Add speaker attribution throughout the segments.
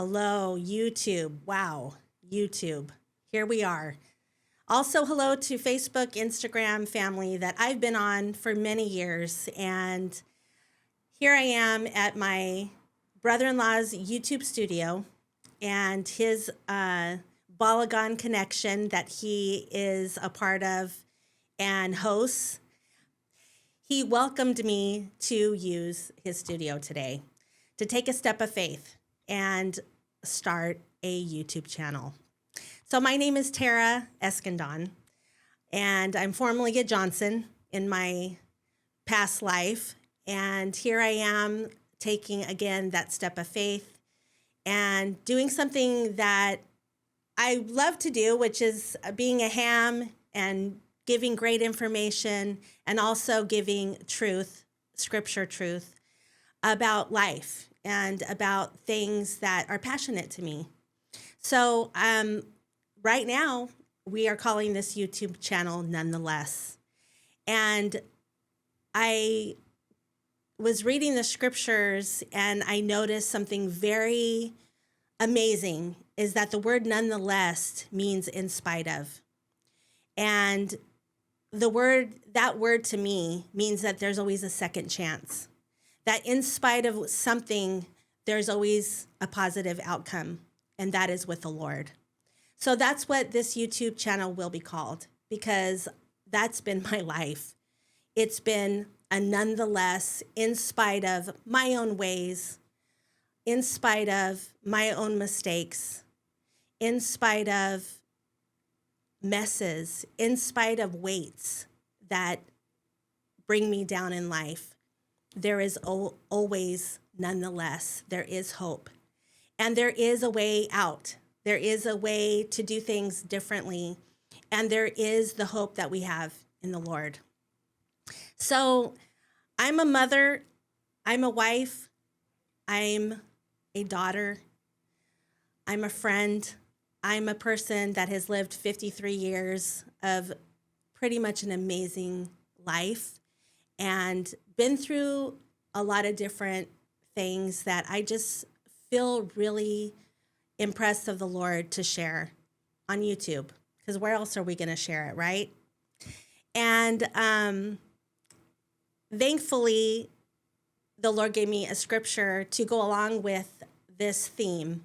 Speaker 1: Hello, YouTube. Wow, YouTube. Here we are. Also, hello to Facebook, Instagram family that I've been on for many years. And here I am at my brother in law's YouTube studio and his Balagan connection that he is a part of and hosts. He welcomed me to use his studio today to take a step of faith and start a YouTube channel. So my name is Tara Eskandon, and I'm formerly a Johnson in my past life. And here I am taking, again, that step of faith and doing something that I love to do, which is being a ham and giving great information and also giving truth, scripture truth, about life and about things that are passionate to me. So right now, we are calling this YouTube channel Nonetheless. And I was reading the scriptures and I noticed something very amazing is that the word nonetheless means in spite of. And that word to me means that there's always a second chance. That in spite of something, there's always a positive outcome, and that is with the Lord. So that's what this YouTube channel will be called, because that's been my life. It's been a nonetheless, in spite of my own ways, in spite of my own mistakes, in spite of messes, in spite of weights that bring me down in life. There is always, nonetheless, there is hope. And there is a way out. There is a way to do things differently. And there is the hope that we have in the Lord. So I'm a mother, I'm a wife, I'm a daughter, I'm a friend, I'm a person that has lived 53 years of pretty much an amazing life and been through a lot of different things that I just feel really impressed of the Lord to share on YouTube, because where else are we going to share it, right? And thankfully, the Lord gave me a scripture to go along with this theme.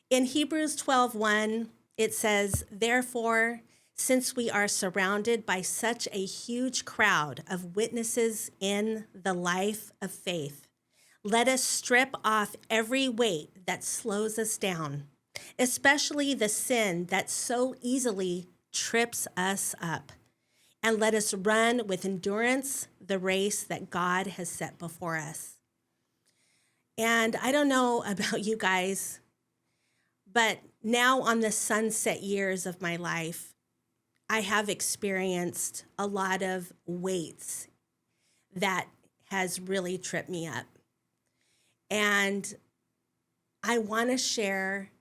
Speaker 1: In Hebrews 12:1, it says, "Therefore, since we are surrounded by such a huge crowd of witnesses in the life of faith, let us strip off every weight that slows us down, especially the sin that so easily trips us up, and let us run with endurance the race that God has set before us." And I don't know about you guys, but now on the sunset years of my life, I have experienced a lot of weights that has really tripped me up. And I want to share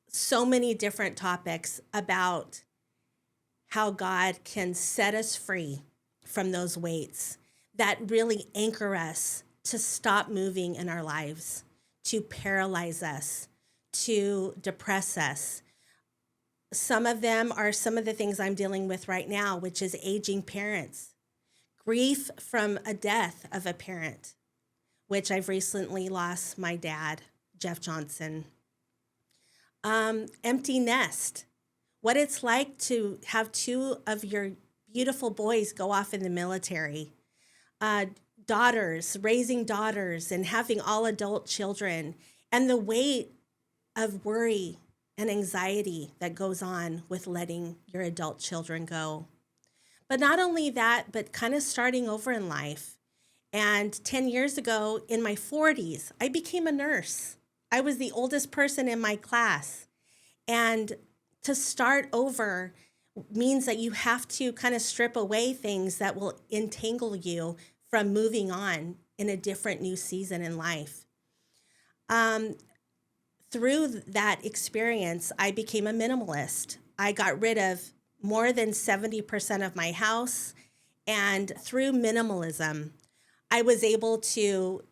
Speaker 1: so many different topics about how God can set us free from those weights that really anchor us to stop moving in our lives, to paralyze us, to depress us. Some of them are some of the things I'm dealing with right now, which is aging parents, grief from a death of a parent, which I've recently lost my dad, Jeff Johnson. Empty nest, what it's like to have two of your beautiful boys go off in the military, daughters, raising daughters and having all adult children, and the weight of worry and anxiety that goes on with letting your adult children go. But not only that, but kind of starting over in life. And 10 years ago, in my 40s, I became a nurse. I was the oldest person in my class. And to start over means that you have to kind of strip away things that will entangle you from moving on in a different new season in life. Through that experience, I became a minimalist. I got rid of more than 70% of my house. And through minimalism, I was able to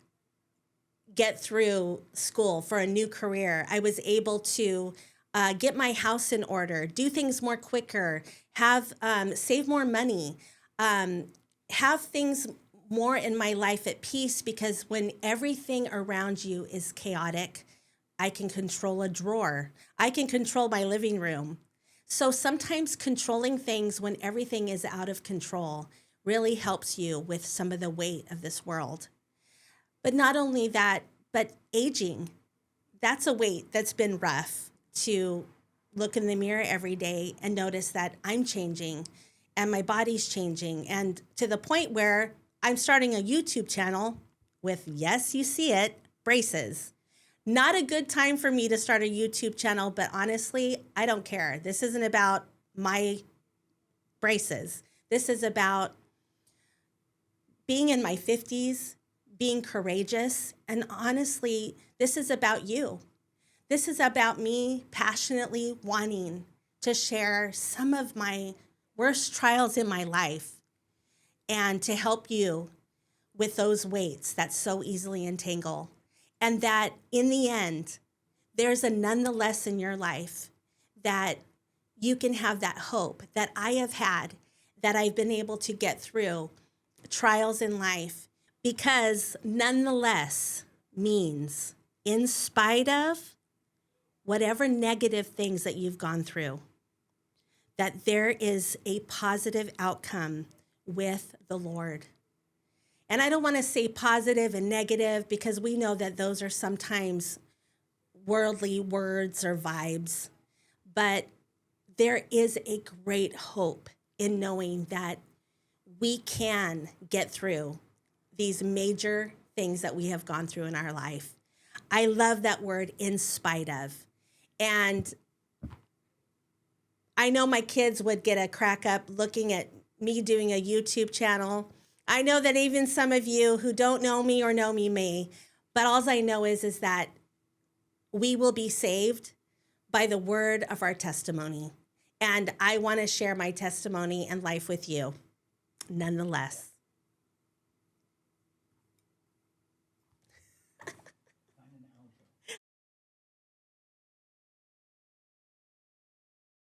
Speaker 1: get through school for a new career. I was able to get my house in order, do things more quicker, have save more money, have things more in my life at peace, because when everything around you is chaotic, I can control a drawer. I can control my living room. So sometimes controlling things when everything is out of control really helps you with some of the weight of this world. But not only that, but aging, that's a weight that's been rough to look in the mirror every day and notice that I'm changing and my body's changing. And to the point where I'm starting a YouTube channel with, yes, you see it, braces. Not a good time for me to start a YouTube channel, but honestly, I don't care. This isn't about my braces. This is about being in my 50s, being courageous. And honestly, this is about you. This is about me passionately wanting to share some of my worst trials in my life and to help you with those weights that so easily entangle. And that in the end, there's a nonetheless in your life that you can have that hope that I have had, that I've been able to get through trials in life, because nonetheless means in spite of whatever negative things that you've gone through, that there is a positive outcome with the Lord. And I don't want to say positive and negative, because we know that those are sometimes worldly words or vibes, but there is a great hope in knowing that we can get through these major things that we have gone through in our life. I love that word, in spite of. And I know my kids would get a crack up looking at me doing a YouTube channel. I know that even some of you who don't know me or know me may, but all I know is that we will be saved by the word of our testimony. And I want to share my testimony and life with you nonetheless.